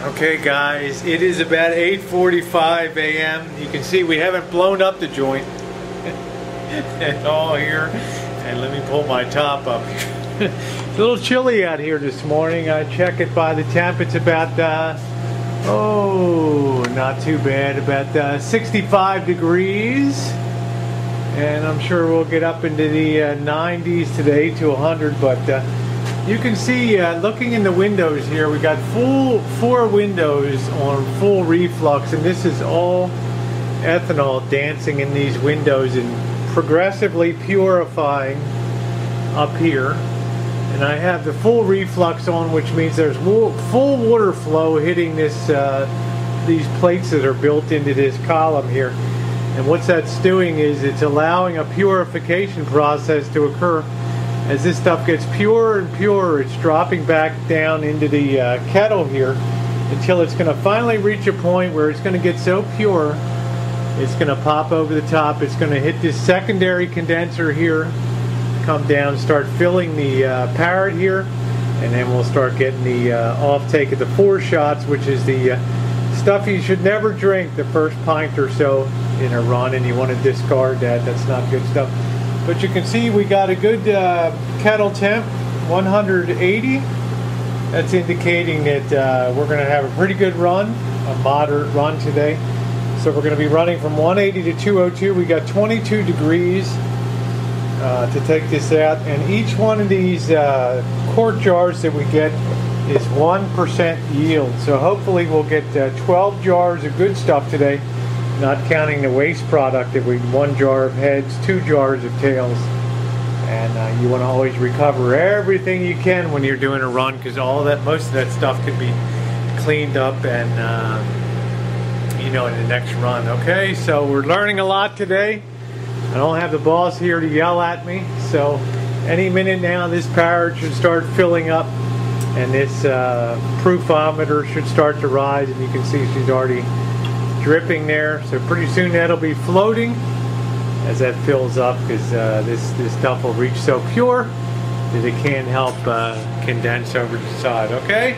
Okay guys, it is about 8:45 a.m. You can see we haven't blown up the joint at all here. And let me pull my top up. It's a little chilly out here this morning. I check it by the temp. It's about, not too bad, about 65 degrees. And I'm sure we'll get up into the 90s today to 100, but you can see, looking in the windows here, we got four windows on full reflux, and this is all ethanol dancing in these windows and progressively purifying up here. And I have the full reflux on, which means there's full water flow hitting this these plates that are built into this column here. And what that's doing is it's allowing a purification process to occur. As this stuff gets purer and purer, it's dropping back down into the kettle here until it's going to finally reach a point where it's going to get so pure, it's going to pop over the top. It's going to hit this secondary condenser here, come down, start filling the parrot here, and then we'll start getting the offtake of the 4 shots, which is the stuff you should never drink the first pint or so in a run, and you want to discard that. That's not good stuff. But you can see we got a good kettle temp, 180. That's indicating that we're going to have a pretty good run, a moderate run today. So we're going to be running from 180 to 202. We got 22 degrees to take this out. And each one of these quart jars that we get is 1% yield. So hopefully we'll get 12 jars of good stuff today, not counting the waste product. If we 1 jar of heads, 2 jars of tails, and you want to always recover everything you can when you're doing a run, because most of that stuff can be cleaned up and in the next run. Okay, so we're learning a lot today. I don't have the boss here to yell at me, so any minute now this parrot should start filling up, and this proofometer should start to rise, and you can see she's already dripping there. So pretty soon that'll be floating as that fills up, because this stuff will reach so pure that it can't help condense over the side. Okay,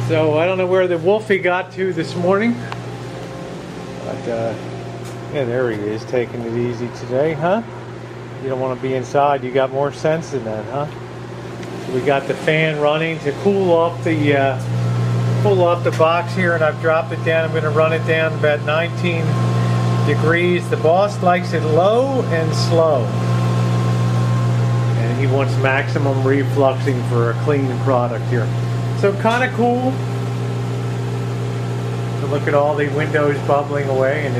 so I don't know where the Wolfie got to this morning, but yeah, there he is, taking it easy today, huh? You don't want to be inside. You got more sense than that, huh? So we got the fan running to cool off the pull off the box here, and I've dropped it down. I'm going to run it down about 19 degrees. The boss likes it low and slow, and he wants maximum refluxing for a clean product here. So kind of cool to look at all the windows bubbling away, and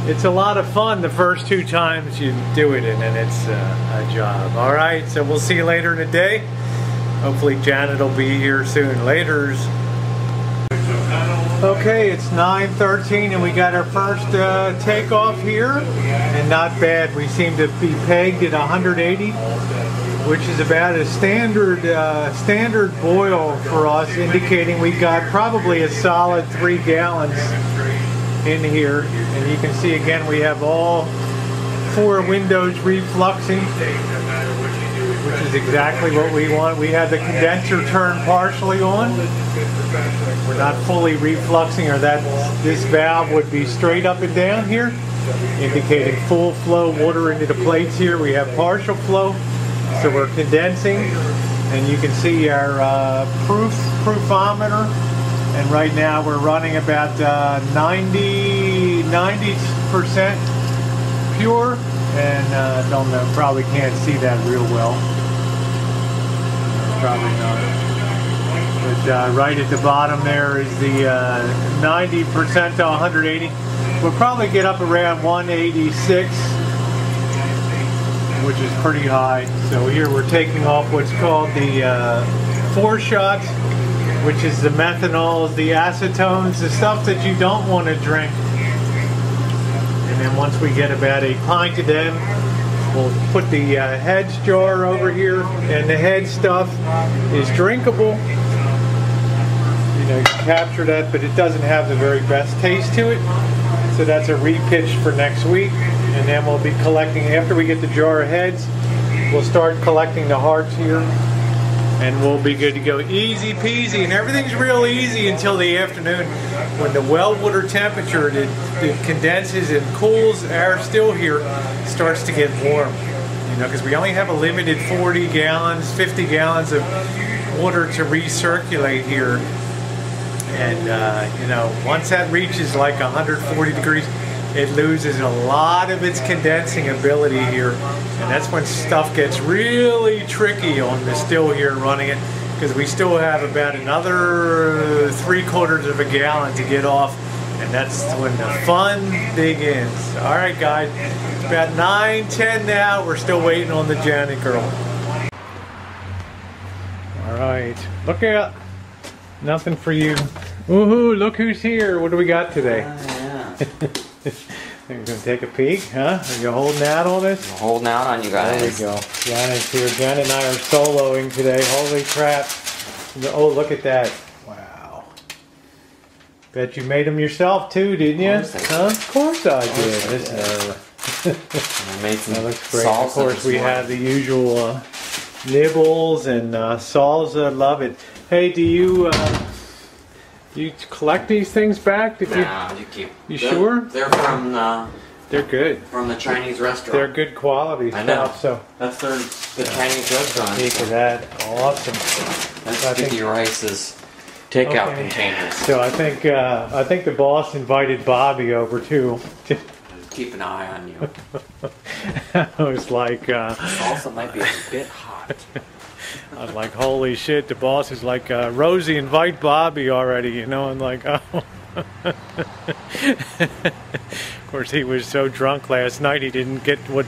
it's a lot of fun the first 2 times you do it, and then it's a job. All right, so we'll see you later in the day. Hopefully Janet will be here soon. Laters. Okay, it's 9:13 and we got our first takeoff here, and not bad. We seem to be pegged at 180, which is about a standard boil for us, indicating we got probably a solid 3 gallons in here. And you can see again we have all 4 windows refluxing, which is exactly what we want. We have the condenser turned partially on. We're not fully refluxing, or this valve would be straight up and down here, indicating full flow water into the plates here. We have partial flow, so we're condensing, and you can see our proofometer, and right now we're running about 90% pure, and don't know, probably can't see that real well. Probably not. But right at the bottom there is the 90% to 180. We'll probably get up around 186, which is pretty high. So here we're taking off what's called the 4 shots, which is the methanols, the acetones, the stuff that you don't want to drink. And then once we get about a pint of them, we'll put the heads jar over here, and the head stuff is drinkable. You can capture that, but it doesn't have the very best taste to it. So that's a repitch for next week, and then we'll be collecting, after we get the jar of heads, we'll start collecting the hearts here. and we'll be good to go. Easy peasy, and everything's real easy until the afternoon when the well water temperature that condenses and cools our still here starts to get warm. You know, because we only have a limited 40 gallons, 50 gallons of water to recirculate here. And you know, once that reaches like 140 degrees, it loses a lot of its condensing ability here, and that's when stuff gets really tricky on the still here running it, because we still have about another 3/4 of a gallon to get off, and that's when the fun begins. All right, guys, it's about 9:10 now. We're still waiting on the Janet girl. All right, look out! Nothing for you. Woohoo! Look who's here. What do we got today? You're gonna take a peek, huh? Are you holding out on us? I'm holding out on you guys. There we go. Janet's here. Janet and I are soloing today. Holy crap. Oh, look at that. Wow. Bet you made them yourself too, didn't you? Huh? Of course I did. I made some that looks great. salsa. Of course, we have the usual nibbles and salsa. Love it. Hey, do you collect these things back? You keep. You sure? They're from. They're good. From the Chinese restaurant. They're good quality I know. stuff. So that's the Chinese restaurant. Take of that. Awesome. That's Sticky Rice's takeout containers. So I think the boss invited Bobby over too. Keep an eye on you. I was like, salsa might be a bit hot. I was like, holy shit! The boss is like, Rosie, invite Bobby already. You know, I'm like, oh. Of course, he was so drunk last night he didn't get what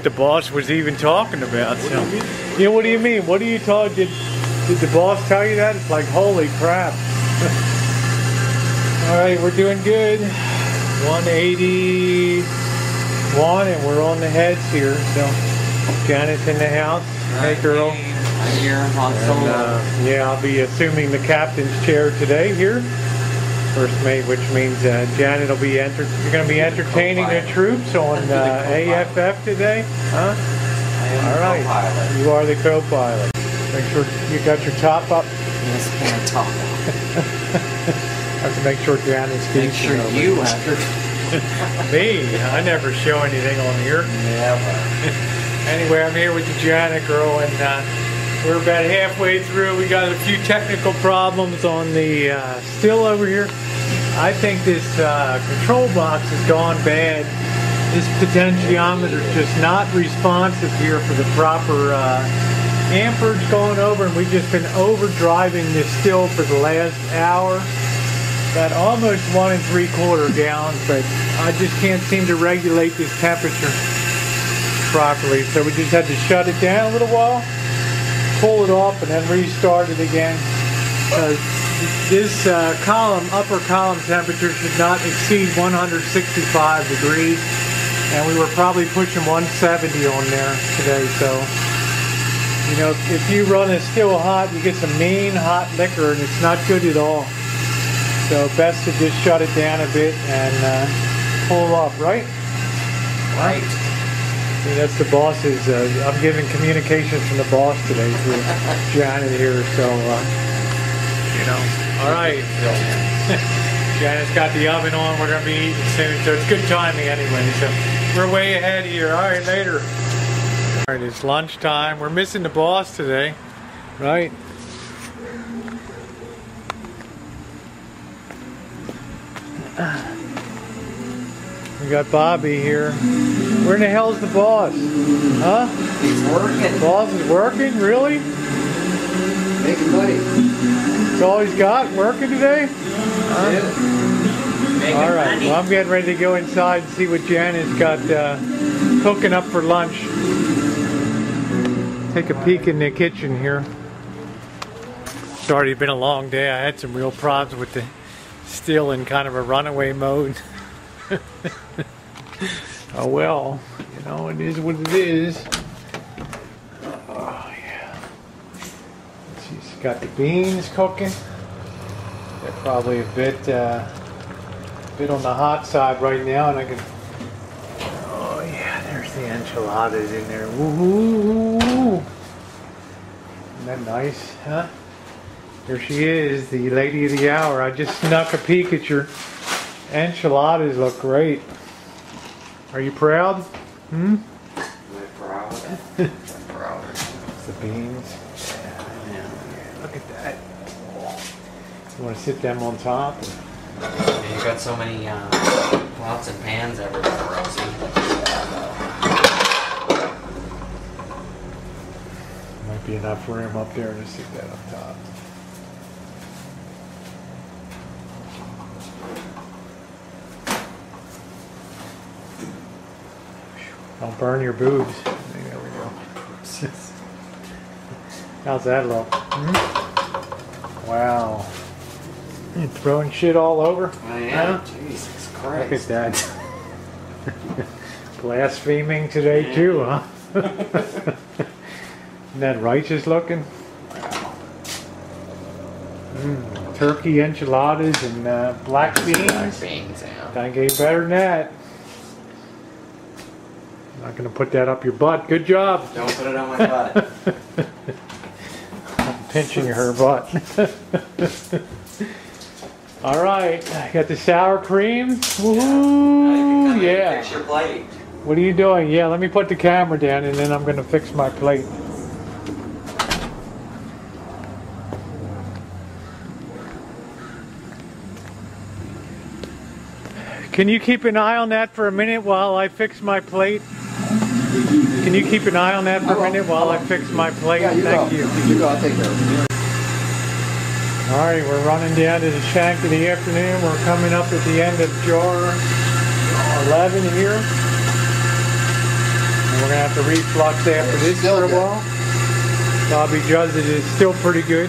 the boss was even talking about. So, yeah, what do you mean? What do you told? Did the boss tell you that? It's like, holy crap! All right, we're doing good. 181, and we're on the heads here. So, Janet's in the house. Hey, girl. I'm here on solo. Yeah, I'll be assuming the captain's chair today here. First mate, which means Janet will be you're going to be entertaining the troops on AFF today, huh? All right, you are the co-pilot. Make sure you got your top up. Yes, my top up. I have to make sure Janet's Make sure you have your. Me? I never show anything on here. Never. Anyway, I'm here with the Janet girl, and we're about halfway through. We got a few technical problems on the still over here. I think this control box has gone bad. This potentiometer is just not responsive here for the proper amperage going over, and we've just been overdriving this still for the last hour. About almost 1 3/4 gallons, but I just can't seem to regulate this temperature properly. So we just had to shut it down a little while, pull it off, and then restart it again. This upper column temperature should not exceed 165 degrees, and we were probably pushing 170 on there today. So, you know, if you run it still hot, you get some mean hot liquor, and it's not good at all. So best to just shut it down a bit and pull off, right? Right. See, that's the boss's. I'm giving communications from the boss today through Janet here, so you know. All right. Janet's got the oven on. We're gonna be eating soon, so it's good timing anyway. So we're way ahead here. All right, later. All right, it's lunchtime. We're missing the boss today, right? We got Bobby here. Where in the hell's the boss? Huh? He's working. The boss is working? Really? Making money. That's all he's got? Working today? Huh? Yeah. All right. Well, I'm getting ready to go inside and see what Janet's got cooking up for lunch. Take a peek in the kitchen here. It's already been a long day. I had some real problems with the still in kind of a runaway mode. Oh well, you know, it is what it is. Oh yeah. She's got the beans cooking. They're probably a bit on the hot side right now, and I can. Oh yeah, there's the enchiladas in there. Woohoo! Isn't that nice, huh? Here she is, the lady of the hour. I just snuck a peek at your enchiladas. Look great. Are you proud? Hmm? Am I proud? I'm proud. It's the beans. Yeah. Look at that. You want to sit them on top? You got so many pots and pans everywhere, Rosie. Might be enough room up there to sit that up top. Don't burn your boobs. There we go. How's that look? Hmm? Wow. You throwing shit all over? I am. Huh? Jesus Look Christ. at that. Blaspheming today too, huh? Isn't that righteous looking? Turkey enchiladas and black beans. Black beans, yeah. Can't get better than that. Not gonna put that up your butt. Good job. Don't put it on my butt. I'm pinching her butt. All right, I got the sour cream. Woohoo! Yeah. Fix your plate. What are you doing? Yeah, let me put the camera down and then I'm gonna fix my plate. Can you keep an eye on that for a minute while I fix my plate? Can you keep an eye on that for a minute while I fix my plate? Yeah, you Thank go. you. You go, I'll take care of it. All right, we're running down to the shank of the afternoon. We're coming up at the end of jar 11 here. And we're gonna have to reflux after this Still for a good. while. Bobby judged it is still pretty good.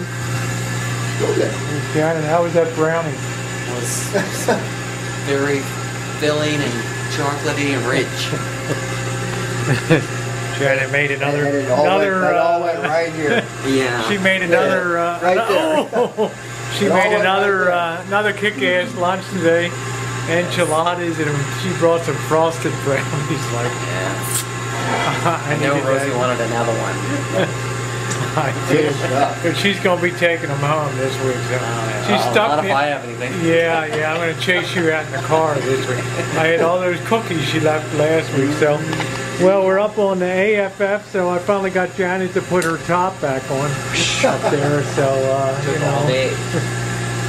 Go there. Shannon, how was that brownie? Was very filling and chocolatey and rich. Shannon made another And it all went right here. Yeah. She made another right there. she It all made went another right another kick-ass lunch today. Enchiladas, and she brought some frosted brownies. Like Yeah. I I know needed Rosie that. wanted another one. I did. Good stuff. But she's gonna be taking them home this week. So she Not stuck if me. I have anything. Yeah, I'm gonna chase you out in the car this week. I had all those cookies she left last week, so. Well, we're up on the AFF, so I finally got Janet to put her top back on up there. So you All know, day.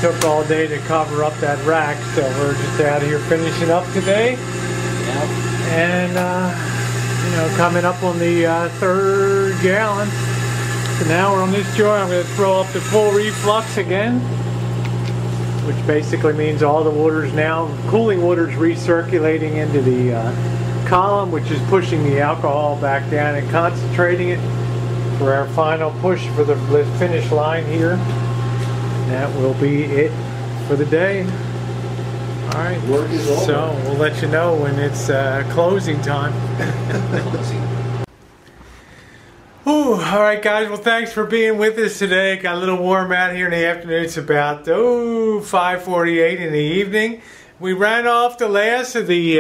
took all day to cover up that rack. So we're just out of here finishing up today, Yep. and you know, coming up on the third gallon. So now we're on this jar. I'm going to throw up the full reflux again, which basically means all the water's now, cooling water's recirculating into the column, which is pushing the alcohol back down and concentrating it for our final push for the finish line here. And that will be it for the day. All right. Work is over. So we'll let you know when it's closing time. Ooh, all right, guys. Well, thanks for being with us today. Got a little warm out here in the afternoon. It's about 5:48 in the evening. We ran off the last of the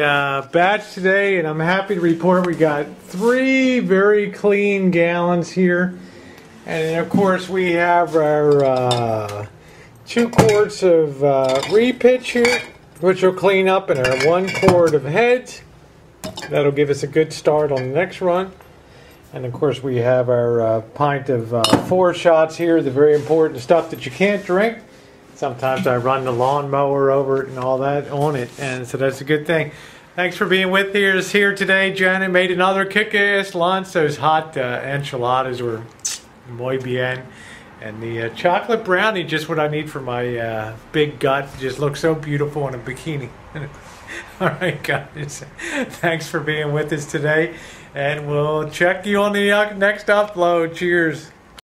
batch today, and I'm happy to report we got 3 very clean gallons here. And then, of course, we have our 2 quarts of repitch here, which will clean up, and our 1 quart of heads. That'll give us a good start on the next run. And of course we have our pint of 4 shots here, the very important stuff that you can't drink. Sometimes I run the lawnmower over it and all that on it, and so that's a good thing. Thanks for being with us here today. Janet made another kick-ass lunch. Those hot enchiladas were muy bien. And the chocolate brownie, just what I need for my big gut. Just looks so beautiful in a bikini. All right, guys. Thanks for being with us today. And we'll check you on the next upload. Cheers.